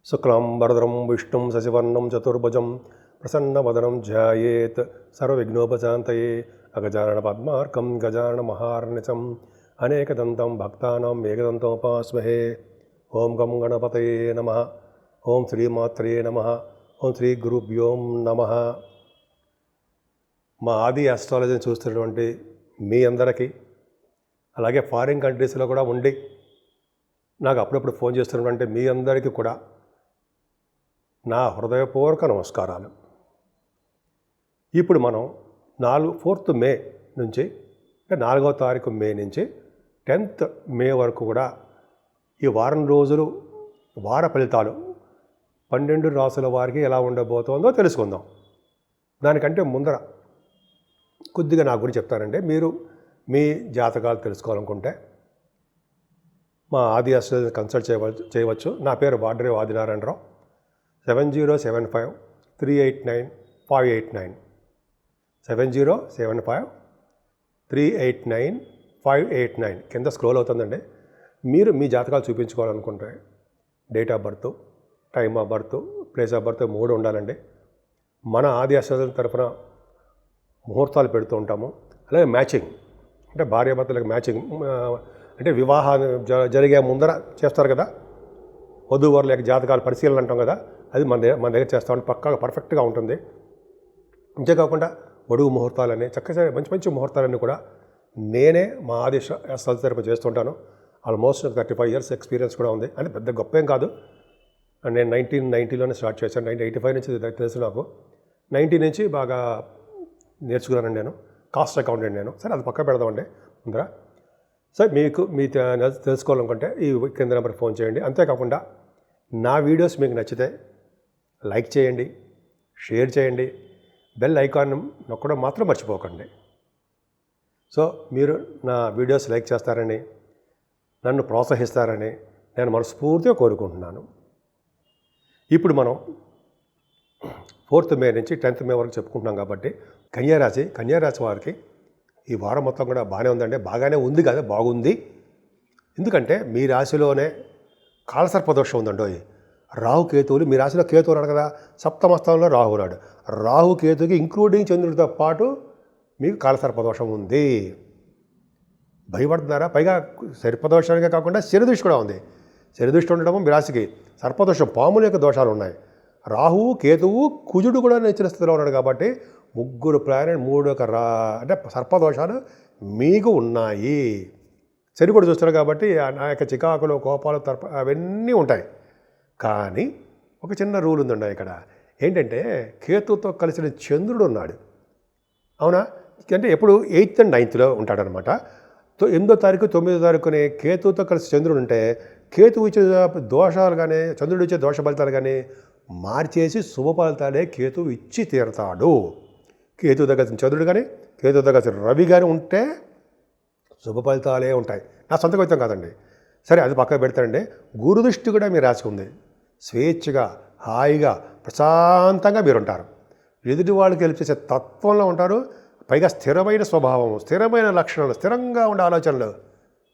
శుక్లాంబరధరం విష్ణుం శశివర్ణం చతుర్భుజం ప్రసన్నవదనం ధ్యాయేత్ సర్వవిఘ్నోపశాంతయే అగజానన పద్మార్కం గజానన మహార్నిశం అనేకదంతం భక్తానాం ఏకదంతముపాస్మహే. ఓం గం గణపతయే నమః. ఓం శ్రీమాత్రే నమః. ఓం శ్రీ గురుభ్యో నమః. మా ఆది ఆస్ట్రాలజీని చూస్తున్నటువంటి మీ అందరికీ, అలాగే ఫారిన్ కంట్రీస్లో కూడా ఉండి నాకు అప్పుడప్పుడు ఫోన్ చేస్తున్నటువంటి మీ అందరికీ కూడా నా హృదయపూర్వక నమస్కారాలు. ఇప్పుడు మనం 4th మే నుంచి, అంటే 4వ తారీఖు మే నుంచి 10th మే వరకు కూడా ఈ వారం రోజులు వార ఫలితాలు 12 రాసుల వారికి ఎలా ఉండబోతోందో తెలుసుకుందాం. దానికంటే ముందర కొద్దిగా నా గురించి చెప్తానండి. మీరు మీ జాతకాలు తెలుసుకోవాలనుకుంటే మా ఆది ఆస్ట్రాలజీ కన్సల్ట్ చేయవచ్చు. నా పేరు వాడ్రేవ్ ఆదినారాయణరావు. 7075389589 7075389589 కింద స్క్రోల్ అవుతుందండి. మీరు మీ జాతకాలు చూపించుకోవాలనుకుంటే date of birth, time of birth, place of birth 3 ఉండాలండి. మన ఆది ఆస్ట్రాలజీ తరఫున ముహూర్తాలు పెడుతూ ఉంటాము. అలాగే మ్యాచింగ్, అంటే భార్యాభర్తలకు మ్యాచింగ్, అంటే వివాహం జరిగే ముందర చేస్తారు కదా, వధూవరుల యొక్క జాతకాల పరిశీలన అంటాం కదా, అది మన దగ్గర చేస్తామని పక్కాగా పర్ఫెక్ట్గా ఉంటుంది. అంతేకాకుండా ఒడుగు ముహూర్తాలని, చక్కగా మంచి మంచి ముహూర్తాలన్నీ కూడా నేనే మా ఆది ఆస్ట్రాలజీ తరఫున చేస్తుంటాను. ఆల్మోస్ట్ 35 years ఎక్స్పీరియన్స్ కూడా ఉంది. అంటే పెద్ద గొప్ప ఏం కాదు. నేను 1990లోనే స్టార్ట్ చేశాను. 1985 నుంచి తెలుసు నాకు. 90 నుంచి బాగా నేర్చుకున్నానండి నేను. కాస్ట్ అకౌంటెంట్ నేను. సరే, అది పక్క పెడదామండి ముందర. సరే, మీ తెలుసుకోవాలనుకుంటే ఈ కింద నెంబర్ ఫోన్ చేయండి. అంతేకాకుండా నా వీడియోస్ మీకు నచ్చితే లైక్ చేయండి, షేర్ చేయండి, బెల్ ఐకాన్ నొక్కడం మాత్రం మర్చిపోకండి. సో మీరు నా వీడియోస్ లైక్ చేస్తారని, నన్ను ప్రోత్సహిస్తారని నేను మనస్ఫూర్తిగా కోరుకుంటున్నాను. ఇప్పుడు మనం 4th మే నుంచి 10th మే వరకు చెప్పుకుంటున్నాం కాబట్టి కన్యారాశి వారికి ఈ వారం మొత్తం కూడా బాగానే ఉందండి. బాగానే ఉంది కదా, బాగుంది. ఎందుకంటే మీ రాశిలోనే కాలసర్పదోషం ఉందండి. రాహుకేతువులు, మీ రాశిలో కేతు ఉన్నాడు కదా, సప్తమ స్థానంలో రాహు ఉన్నాడు. రాహుకేతుకి ఇంక్లూడింగ్ చంద్రుడితో పాటు మీకు కాలసర్పదోషం ఉంది. భయపడుతున్నారా? పైగా సర్పదోషానికే కాకుండా శనిదృష్టి కూడా ఉంది. శనిదృష్టి ఉండడము మీ రాశికి సర్పదోషం, పాముల యొక్క దోషాలు ఉన్నాయి. రాహువు, కేతువు, కుజుడు కూడా నిచ్చిన స్థితిలో ఉన్నాడు కాబట్టి 3 ప్లానెట్ 3 అంటే సర్పదోషాలు మీకు ఉన్నాయి. శని కూడా చూస్తారు కాబట్టి నా యొక్క చికాకులు, కోపాలు, అవన్నీ ఉంటాయి. కానీ ఒక చిన్న రూల్ ఉందండి ఇక్కడ. ఏంటంటే కేతుతో కలిసిన చంద్రుడు ఉన్నాడు. అవునా? అంటే ఎప్పుడు 8th and 9th ఉంటాడనమాట. 8వ తారీఖు 9వ తారీఖుని కేతుతో కలిసి చంద్రుడు ఉంటే కేతువు ఇచ్చే దోషాలు కానీ, చంద్రుడు ఇచ్చే దోష ఫలితాలు కానీ మార్చేసి శుభ ఫలితాలే కేతువు ఇచ్చి తీరుతాడు. కేతు దగ్గర చంద్రుడు కానీ, కేతు దగ్గర రవి కానీ ఉంటే శుభ ఫలితాలే ఉంటాయి. నా సొంత ఫలితం కాదండి. సరే, అది పక్కన పెడతానండి. గురుదృష్టి కూడా మీరు రాసి ఉంది. స్వేచ్ఛగా, హాయిగా, ప్రశాంతంగా మీరు ఉంటారు. ఎదుటి వాళ్ళకి హెల్ప్ చేసే తత్వంలో ఉంటారు. పైగా స్థిరమైన స్వభావం, స్థిరమైన లక్షణాలు, స్థిరంగా ఉండే ఆలోచనలు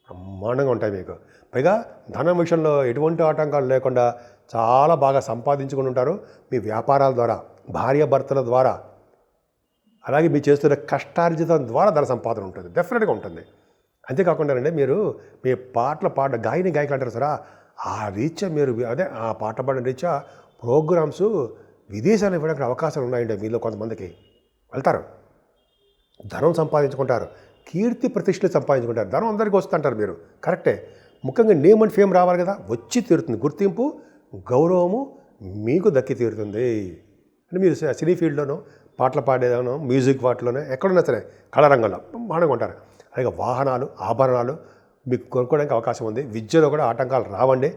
బ్రహ్మాండంగా ఉంటాయి మీకు. పైగా ధనం విషయంలో ఎటువంటి ఆటంకాలు లేకుండా చాలా బాగా సంపాదించుకుని ఉంటారు. మీ వ్యాపారాల ద్వారా, భార్యాభర్తల ద్వారా, అలాగే మీరు చేస్తున్న కష్టార్జితం ద్వారా ధన సంపాదన ఉంటుంది, డెఫినెట్గా ఉంటుంది. అంతేకాకుండా మీరు మీ పాటలు గాయకులు అంటారు సరే, ఆ రీత్యా మీరు ఆ పాట పాడిన రీత్యా ప్రోగ్రామ్స్ విదేశాలు ఇవ్వడానికి అవకాశాలు ఉన్నాయండి. మీలో కొంతమందికి వెళ్తారు, ధనం సంపాదించుకుంటారు, కీర్తి ప్రతిష్టలు సంపాదించుకుంటారు. ధనం అందరికీ వస్తుంటారు. మీరు కరెక్టే. ముఖ్యంగా నేమ్ అండ్ ఫేమ్ రావాలి కదా, వచ్చి తీరుతుంది. గుర్తింపు, గౌరవము మీకు దక్కి తీరుతుంది. అంటే మీరు సినీ ఫీల్డ్లోనూ, పాటలు పాడేదానో, మ్యూజిక్ వాటిలోనే, ఎక్కడున్నా సరే కళారంగంలో బాగా ఉంటారు. అలాగే వాహనాలు, ఆభరణాలు మీకు కొనుక్కోవడానికి అవకాశం ఉంది. విద్యలో కూడా ఆటంకాలు రావండి.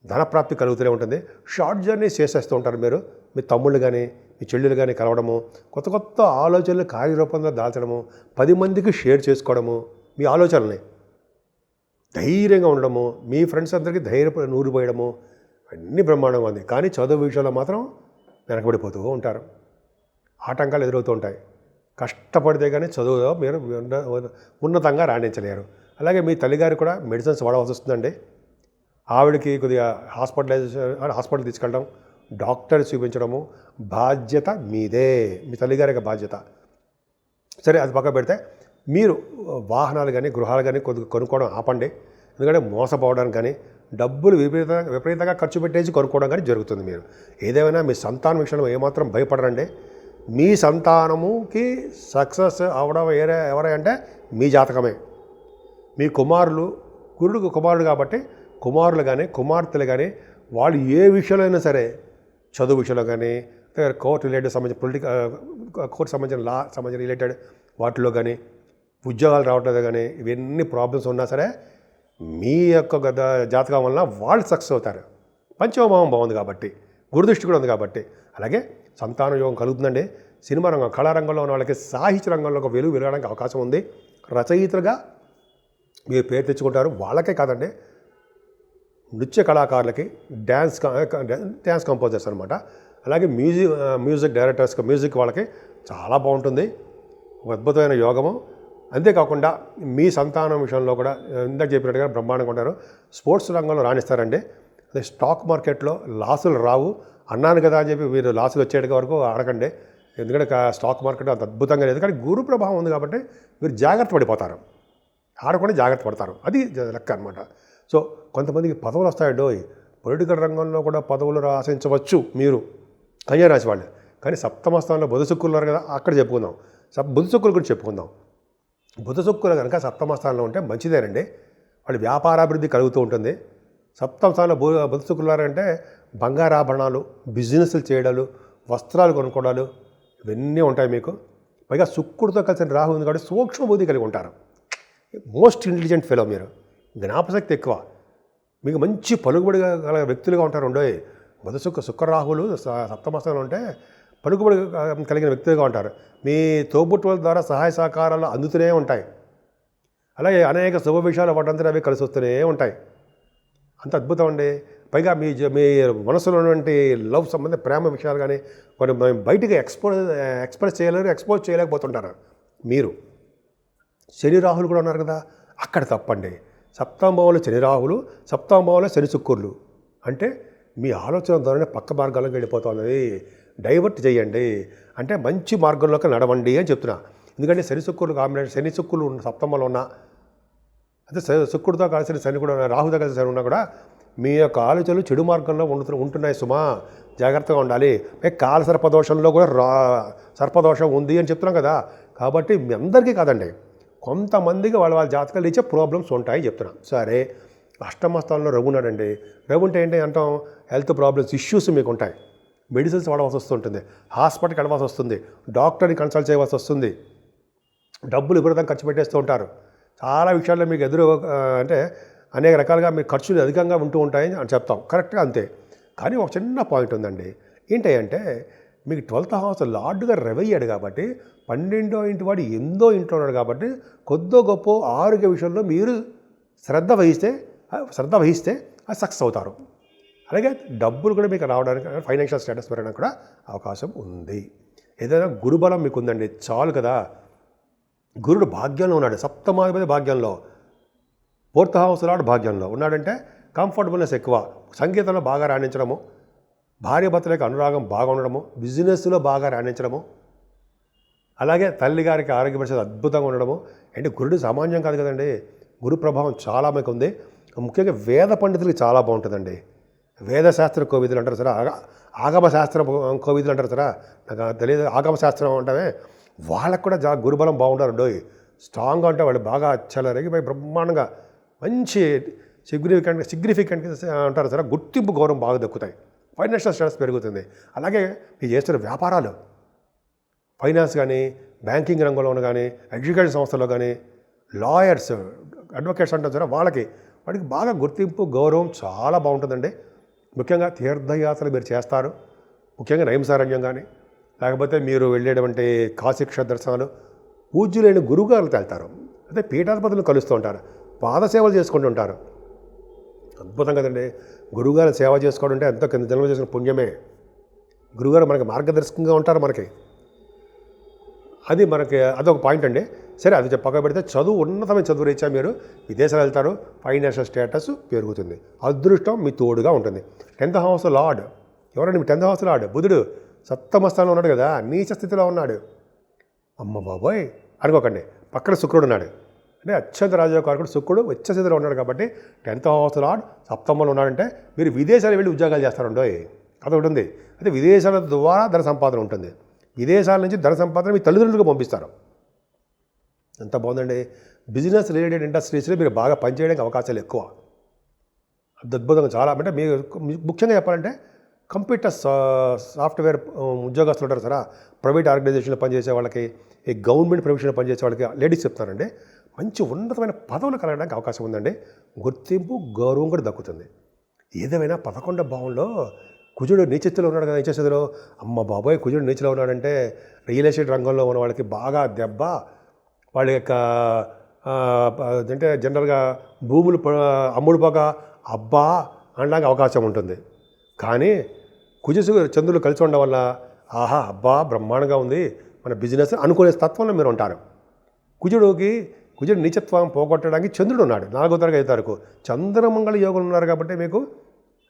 ధనప్రాప్తి కలుగుతూనే ఉంటుంది. షార్ట్ జర్నీ చేసేస్తూ ఉంటారు మీరు. మీ తమ్ముళ్ళు కానీ, మీ చెల్లెలు కానీ కలవడము, కొత్త కొత్త ఆలోచనలు కార్యరూపంలో దాల్చడము, 10 మందికి షేర్ చేసుకోవడము, మీ ఆలోచనల్ని ధైర్యంగా ఉండడము, మీ ఫ్రెండ్స్ అందరికీ నూరిపోయడము, అన్నీ బ్రహ్మాండంగా ఉంది. కానీ చదువు విషయంలో మాత్రం వెనకబడిపోతూ ఉంటారు. ఆటంకాలు ఎదురవుతూ ఉంటాయి. కష్టపడితే కానీ చదువులో మీరు ఉన్నతంగా రాణించలేరు. అలాగే మీ తల్లిగారు కూడా మెడిసిన్స్ వాడవలసి వస్తుందండి. ఆవిడకి కొద్దిగా హాస్పిటల్ తీసుకెళ్ళడం, డాక్టర్ చూపించడము బాధ్యత మీదే, మీ తల్లిగారి బాధ్యత. సరే, అది పక్క పెడితే మీరు వాహనాలు కానీ గృహాలు కానీ కొద్దిగా కొనుక్కోవడం ఆపండి. ఎందుకంటే మోసపోవడానికి కానీ డబ్బులు విపరీతంగా ఖర్చు పెట్టేసి కొనుక్కోవడం కానీ జరుగుతుంది. మీరు ఏదేమైనా మీ సంతానం విషయంలో ఏమాత్రం భయపడరండి. మీ సంతానముకి సక్సెస్ అవడం ఎవరంటే మీ జాతకమే. మీ కుమారులు, గురుడు కుమారుడు కాబట్టి కుమారులు కానీ కుమార్తెలు కానీ వాళ్ళు ఏ విషయంలో అయినా సరే, చదువు విషయంలో కానీ, కోర్టు రిలేటెడ్ సంబంధించిన కోర్టు సంబంధించిన లా సంబంధించిన రిలేటెడ్ వాటిలో కానీ, ఉద్యోగాలు రావట్లేదు కానీ, ఇవన్నీ ప్రాబ్లమ్స్ ఉన్నా సరే మీ యొక్క జాతకం వలన వాళ్ళు సక్సెస్ అవుతారు. పంచమభావం బాగుంది కాబట్టి, గురుదృష్టి కూడా ఉంది కాబట్టి. అలాగే సంతాన యోగం కలుగుతుందండి. సినిమా రంగం, కళారంగంలో ఉన్న వాళ్ళకి సాహిత్య రంగంలో ఒక వెలగడానికి అవకాశం ఉంది. రచయితలుగా మీరు పేరు తెచ్చుకుంటారు. వాళ్ళకే కాదండి, నృత్య కళాకారులకి, డ్యాన్స్ కంపోజర్స్ అనమాట, అలాగే మ్యూజిక్ డైరెక్టర్స్, మ్యూజిక్ వాళ్ళకి చాలా బాగుంటుంది. ఒక అద్భుతమైన యోగము. అంతేకాకుండా మీ సంతానం విషయంలో కూడా ఇందాక చెప్పినట్టుగా బ్రహ్మాండంగా ఉంటారు. స్పోర్ట్స్ రంగంలో రాణిస్తారండి. అదే స్టాక్ మార్కెట్లో లాసులు రావు అన్నాను కదా అని చెప్పి మీరు లాసులు వచ్చేటి వరకు ఆడకండి. ఎందుకంటే స్టాక్ మార్కెట్ అంత అద్భుతంగా లేదు, కానీ గురు ప్రభావం ఉంది కాబట్టి మీరు జాగ్రత్త పడిపోతారు. ఆడకుండా జాగ్రత్త పడతారు. అది లెక్క అనమాట. సో కొంతమందికి పదవులు వస్తాయండో, పొలిటికల్ రంగంలో కూడా పదవులు ఆశించవచ్చు మీరు కన్యా రాశి వాళ్ళు. కానీ సప్తమ స్థానంలో బుధ శుక్రులు ఉన్నారు కదా, అక్కడ చెప్పుకుందాం. బుధ శుక్రుల గురించి చెప్పుకుందాం. బుధ శుక్రులు కనుక సప్తమ స్థానంలో ఉంటే మంచిదేనండి. వాళ్ళు వ్యాపారాభివృద్ధి కలుగుతూ ఉంటుంది. సప్తమ స్థానంలో బుధ శుక్రులు అంటే బంగారాభరణాలు, బిజినెస్లు చేయడాలు, వస్త్రాలు కొనుక్కోవడాలు, ఇవన్నీ ఉంటాయి మీకు. పైగా శుక్రుడితో కలిసిన రాహు ఉంది కాబట్టి సూక్ష్మ బుద్ధి కలిగి ఉంటారు. మోస్ట్ ఇంటెలిజెంట్ ఫెలో మీరు. జ్ఞాపశక్తి ఎక్కువ. మీకు మంచి పలుకుబడి గల వ్యక్తులుగా ఉంటారు. ఉండే బుధ శుక్రరాహువులు సప్తమ స్థానంలో ఉంటే పలుకుబడి కలిగిన వ్యక్తులుగా ఉంటారు. మీ తోబుట్టుల ద్వారా సహాయ సహకారాలు అందుతూనే ఉంటాయి. అలాగే అనేక శుభ విషయాలు వాటంతా అవి కలిసి వస్తూనే ఉంటాయి. అంత అద్భుతం అండి. పైగా మీ మనసులో ఉన్నటువంటి లవ్ సంబంధించిన ప్రేమ విషయాలు కానీ కొన్ని బయటికి ఎక్స్ప్రెస్ చేయలేకపోతుంటారు మీరు. శని రాహులు కూడా ఉన్నారు కదా, అక్కడ తప్పండి. సప్తమ భావంలో శని రాహులు, సప్తమ భావంలో శని శుక్రులు అంటే మీ ఆలోచన ద్వారానే పక్క మార్గాల్లోకి వెళ్ళిపోతుంది. డైవర్ట్ చేయండి, అంటే మంచి మార్గంలోకి నడవండి అని చెప్తున్నా. ఎందుకంటే శని శుక్రులు కాంబినేషన్, శని శుక్రులు ఉన్న సప్తమంలో ఉన్న, అంటే శుక్రుడితో కలిసిన శని కూడా, రాహుతో కలిసిన శని ఉన్నా కూడా మీ యొక్క ఆలోచనలు చెడు మార్గంలో ఉంటున్నాయి సుమా, జాగ్రత్తగా ఉండాలి. కాల సర్పదోషంలో కూడా సర్పదోషం ఉంది అని చెప్తున్నాం కదా. కాబట్టి మీ అందరికీ కాదండి, కొంతమందికి వాళ్ళ జాతకాలు ఇచ్చే ప్రాబ్లమ్స్ ఉంటాయని చెప్తున్నాం. సరే, అష్టమ స్థానంలో రవి ఉన్నాడండి. రవి ఉంటే ఏంటి అంటాం, హెల్త్ ప్రాబ్లమ్స్, ఇష్యూస్ మీకు ఉంటాయి. మెడిసిన్స్ వాడవలసి వస్తుంటుంది, హాస్పిటల్కి వెళ్ళవలసి వస్తుంది, డాక్టర్ని కన్సల్ట్ చేయవలసి వస్తుంది, డబ్బులు విపరీతంగా ఖర్చు పెట్టేస్తూ ఉంటారు. చాలా విషయాల్లో మీకు అంటే అనేక రకాలుగా మీ ఖర్చులు అధికంగా ఉంటూ ఉంటాయని అని చెప్తాం. కరెక్ట్గా అంతే. కానీ ఒక చిన్న పాయింట్ ఉందండి. ఏంటి అంటే మీకు 12th హౌస్ లార్డ్గా రవి అయ్యాడు కాబట్టి 12వ ఇంటి వాడు 8వ ఇంట్లో ఉన్నాడు కాబట్టి కొద్దో గొప్ప ఆరోగ్య విషయంలో మీరు శ్రద్ధ వహిస్తే అది సక్సెస్ అవుతారు. అలాగే డబ్బులు కూడా మీకు రావడానికి, ఫైనాన్షియల్ స్టేటస్ పెరగడానికి కూడా అవకాశం ఉంది. ఏదైనా గురుబలం మీకు ఉందండి, చాలు కదా. గురుడు భాగ్యంలో ఉన్నాడు, సప్తమాధిపతి భాగ్యంలో, 4th హౌస్ లార్డ్ భాగ్యంలో ఉన్నాడంటే కంఫర్టబుల్నెస్ ఎక్కువ. సంగీతంలో బాగా రాణించడము, భార్యాభర్తలకు అనురాగం బాగా ఉండడము, బిజినెస్లో బాగా రాణించడము, అలాగే తల్లిగారికి ఆరోగ్య పరిస్థితి అద్భుతంగా ఉండడము. అంటే గురుడు సామాన్యం కాదు కదండి. గురు ప్రభావం చాలా మీకు ఉంది. ముఖ్యంగా వేద పండితులకి చాలా బాగుంటుందండి. వేదశాస్త్ర కోవిదులు అంటారు సరే, ఆగమశాస్త్ర కోవిదులు అంటారు సరే, నాకు తెలియదు ఆగమశాస్త్రం అంటామే, వాళ్ళకు కూడా గురుబలం బాగుంటారు. స్ట్రాంగ్గా ఉంటే వాళ్ళు బాగా చల్లరగిపోయి బ్రహ్మాండంగా మంచి సిగ్నిఫికెంట్ అంటారు సరే, గుర్తింపు గౌరవం బాగా దక్కుతాయి. ఫైనాన్షియల్ స్టేటస్ పెరుగుతుంది. అలాగే మీరు చేస్తున్న వ్యాపారాలు, ఫైనాన్స్ కానీ, బ్యాంకింగ్ రంగంలో కానీ, ఎడ్యుకేషన్ సంస్థల్లో కానీ, లాయర్స్, అడ్వకేట్స్ అంటారు సరే, వాడికి బాగా గుర్తింపు గౌరవం చాలా బాగుంటుందండి. ముఖ్యంగా తీర్థయాత్రలు మీరు చేస్తారు. ముఖ్యంగా నైమిసారణ్యం కానీ, లేకపోతే మీరు వెళ్ళేటువంటి కాశీక్ష దర్శనాలు, పూజ్యులైన గురువుగారులతో వెళ్తారు. అదే పీఠాధిపతులను కలుస్తూ ఉంటారు, పాదసేవలు చేసుకుంటూ ఉంటారు. అద్భుతం కదండి. గురువుగారు సేవ చేసుకోవడం అంటే ఎంతో కింద జన్మ చేసిన పుణ్యమే. గురువుగారు మనకి మార్గదర్శకంగా ఉంటారు. మనకి అది మనకి అదొక పాయింట్ అండి. సరే, అది పక్కన పెడితే చదువు, ఉన్నతమైన చదువు రీత్యా మీరు విదేశాలు వెళ్తారు, ఫైనాన్షియల్ స్టేటస్ పెరుగుతుంది, అదృష్టం మీ తోడుగా ఉంటుంది. 10th హౌస్ లార్డ్ ఎవరండి? మీ 10th హౌస్ లార్డ్ బుధుడు సప్తమ స్థానంలో ఉన్నాడు కదా, నీచ స్థితిలో ఉన్నాడు. అమ్మ బాబోయ్ అనుకోకండి, పక్కన శుక్రుడు ఉన్నాడు. అంటే అత్యంత రాజయోగకారకుడు శుక్రుడు ఉచ్చ స్థితిలో ఉన్నాడు కాబట్టి 10th హౌస్ లార్డ్ సప్తమంలో ఉన్నాడంటే మీరు విదేశాలు వెళ్ళి ఉద్యోగాలు చేస్తారండో, అదొకటి ఉంది. అయితే విదేశాల ద్వారా ధన సంపాదన ఉంటుంది. విదేశాల నుంచి ధన సంపాదన మీ తల్లిదండ్రులకు పంపిస్తారు. ఎంత బాగుందండి. బిజినెస్ రిలేటెడ్ ఇండస్ట్రీస్లో మీరు బాగా పనిచేయడానికి అవకాశాలు ఎక్కువ. అద్భుతంగా చాలా. అంటే మీరు ముఖ్యంగా చెప్పాలంటే కంప్యూటర్ సాఫ్ట్వేర్ ఉద్యోగస్తులు ఉంటారు సరే, ప్రైవేట్ ఆర్గనైజేషన్లో పనిచేసే వాళ్ళకి, ఈ గవర్నమెంట్ ప్రొఫెషన్లో పనిచేసే వాళ్ళకి, లేడీస్ చెప్తారండి, మంచి ఉన్నతమైన పదవులు కలగడానికి అవకాశం ఉందండి. గుర్తింపు, గౌరవం కూడా దక్కుతుంది. ఏదేమైనా 11వ భావంలో కుజుడు నీచస్థితిలో ఉన్నాడు కదా. నీచస్థితిలో అమ్మ బాబోయ్ కుజుడు నీచలో ఉన్నాడంటే రియల్ ఎస్టేట్ రంగంలో ఉన్న వాళ్ళకి బాగా దెబ్బ. వాళ్ళ యొక్క అంటే జనరల్గా భూములు అమ్ముడుపోక అబ్బా అనడానికి అవకాశం ఉంటుంది. కానీ కుజుసు చంద్రులు కలిసి ఉండడం వల్ల ఆహా అబ్బా బ్రహ్మాండంగా ఉంది మన బిజినెస్ అనుకునే తత్వంలో మీరు ఉంటారు. కుజుడు నీచత్వం పోగొట్టడానికి చంద్రుడు ఉన్నాడు 4వ తరగతి 5వ తారీఖు. చంద్రమంగళ యోగులు ఉన్నారు కాబట్టి మీకు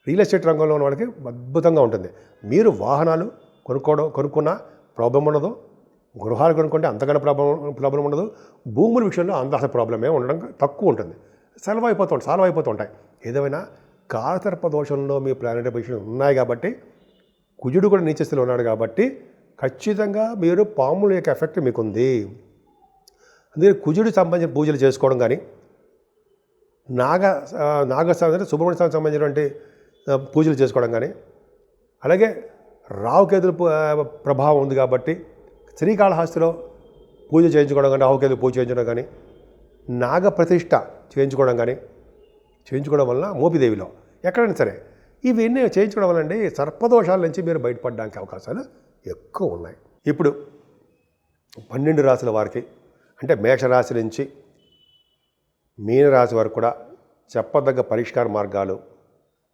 రియల్ ఎస్టేట్ రంగంలో ఉన్న వాళ్ళకి అద్భుతంగా ఉంటుంది. మీరు వాహనాలు కొనుక్కున్న ప్రాబ్లం ఉండదు, గృహాలు కొనుక్కుంటే అంతకన్నా ప్రాబ్లం ఉండదు, భూముల విషయంలో అంత అసలు ప్రాబ్లమే ఉండడం తక్కువ ఉంటుంది, సాల్వ్ అయిపోతూ ఉంటాయి. ఏదేమైనా కాలసర్ప దోషంలో మీ ప్లానెటరీ పొజిషన్ ఉన్నాయి కాబట్టి, కుజుడు కూడా నీచస్థితిలో ఉన్నాడు కాబట్టి ఖచ్చితంగా మీరు పాముల యొక్క ఎఫెక్ట్ మీకు ఉంది. అందుకే కుజుడికి సంబంధించిన పూజలు చేసుకోవడం కానీ, నాగస్వామి అంటే సుబ్రహ్మణ్య స్వామికి సంబంధించినటువంటి పూజలు చేసుకోవడం కానీ, అలాగే రాహుకేతుల ప్రభావం ఉంది కాబట్టి శ్రీకాళహస్తిలో పూజ చేయించుకోవడం కానీ, రాహుకేతుల పూజ చేయించడం కానీ, నాగప్రతిష్ఠ చేయించుకోవడం వలన మోపిదేవిలో ఎక్కడైనా సరే ఇవన్నీ చేయించుకోవడం వల్ల అండి సర్పదోషాల నుంచి మీరు బయటపడడానికి అవకాశాలు ఎక్కువ ఉన్నాయి. ఇప్పుడు 12 రాశుల వారికి అంటే మేషరాశి నుంచి మీనరాశి వరకు కూడా చెప్పదగ్గ పరిష్కార మార్గాలు,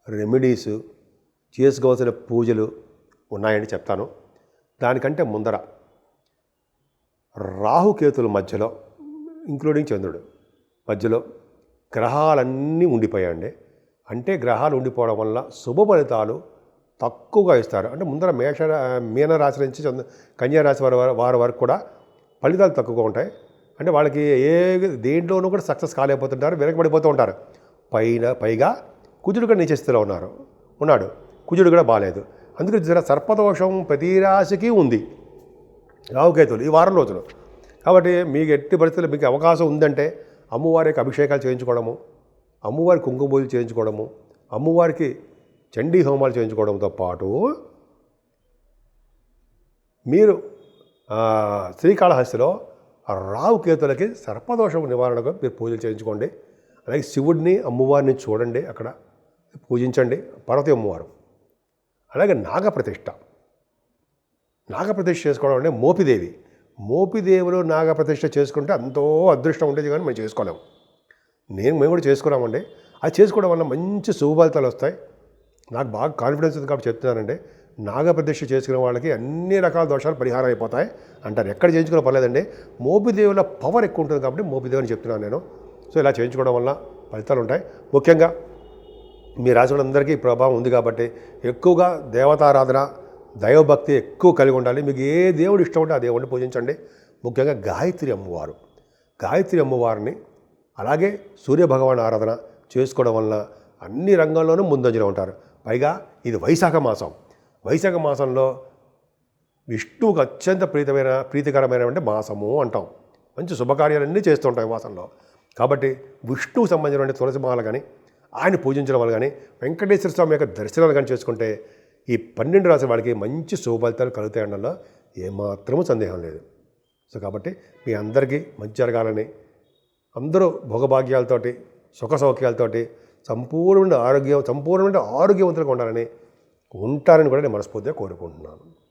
రెమెడీస్, చేసుకోవాల్సిన పూజలు ఉన్నాయని చెప్తాను. దానికంటే ముందర రాహుకేతుల మధ్యలో, ఇంక్లూడింగ్ చంద్రుడు మధ్యలో గ్రహాలన్నీ ఉండిపోయాయండి. అంటే గ్రహాలు ఉండిపోవడం వల్ల శుభ ఫలితాలు తక్కువగా ఇస్తారు. అంటే ముందర మీనరాశి నుంచి కన్యారాశి వారి వరకు కూడా ఫలితాలు తక్కువగా ఉంటాయి. అంటే వాళ్ళకి దేంట్లోనూ కూడా సక్సెస్ కాలేకపోతుంటారు, వెనకబడిపోతూ ఉంటారు. పైగా కుజుడు కూడా నీచస్థితిలో ఉన్నాడు. కుజుడు కూడా బాగాలేదు. అందుకని సర్పదోషం ప్రతి రాశికి ఉంది, రాహుకేతులు ఈ వారం రోజులు. కాబట్టి మీకు ఎట్టి పరిస్థితుల్లో మీకు అవకాశం ఉందంటే అమ్మవారికి అభిషేకాలు చేయించుకోవడము, అమ్మవారి కుంకుమ పూజలు చేయించుకోవడము, అమ్మవారికి చండీ హోమాలు చేయించుకోవడంతో పాటు మీరు శ్రీకాళహస్తిలో రాహుకేతులకి సర్పదోషం నివారణకు మీరు పూజలు చేయించుకోండి. అలాగే శివుడిని అమ్మవారిని చూడండి, అక్కడ పూజించండి, పార్వతీ అమ్మవారు. అలాగే నాగప్రతిష్ఠ చేసుకోవడం అంటే మోపిదేవులు నాగప్రతిష్ఠ చేసుకుంటే ఎంతో అదృష్టం ఉండేది, కానీ మేము చేసుకోలేము. మేము కూడా చేసుకున్నామండి. అది చేసుకోవడం వల్ల మంచి శుభఫలితాలు వస్తాయి. నాకు బాగా కాన్ఫిడెన్స్ ఉంది కాబట్టి చెప్తున్నానండి. నాగప్రతిష్ఠ చేసుకునే వాళ్ళకి అన్ని రకాల దోషాలు పరిహారం అయిపోతాయి అంటారు. ఎక్కడ చేయించుకునే పర్లేదండి. మోపిదేవుల పవర్ ఎక్కువ ఉంటుంది కాబట్టి మోపిదేవుని చెప్తున్నాను నేను. సో ఇలా చేయించుకోవడం వల్ల ఫలితాలు ఉంటాయి. ముఖ్యంగా మీ రాశి వాళ్ళందరికీ ప్రభావం ఉంది కాబట్టి ఎక్కువగా దేవతారాధన, దైవభక్తి ఎక్కువ కలిగి ఉండాలి. మీకు ఏ దేవుడు ఇష్టం ఉంటే ఆ దేవుడిని పూజించండి. ముఖ్యంగా గాయత్రి అమ్మవారిని అలాగే సూర్యభగవాన్ ఆరాధన చేసుకోవడం వలన అన్ని రంగాల్లోనూ ముందంజలో ఉంటారు. పైగా ఇది వైశాఖ మాసంలో విష్ణువుకు అత్యంత ప్రీతికరమైన మాసము అంటాం. మంచి శుభకార్యాలన్నీ చేస్తూ ఉంటాం ఈ మాసంలో. కాబట్టి విష్ణువుకు సంబంధించిన తులసిమాల కానీ, ఆయన పూజించడం వల్ల కానీ, వెంకటేశ్వర స్వామి యొక్క దర్శనాలు కానీ చేసుకుంటే ఈ 12 రాశి వాళ్ళకి మంచి శుభఫలితాలు కలుగుతాయి అనడంలో ఏమాత్రమూ సందేహం లేదు. సో కాబట్టి మీ అందరికీ మంచి జరగాలని, అందరూ భోగభాగ్యాలతోటి, సుఖ సౌఖ్యాలతోటి సంపూర్ణమైన ఆరోగ్యవంతులుగా ఉంటారని కూడా నేను మనస్ఫూర్తిగా కోరుకుంటున్నాను.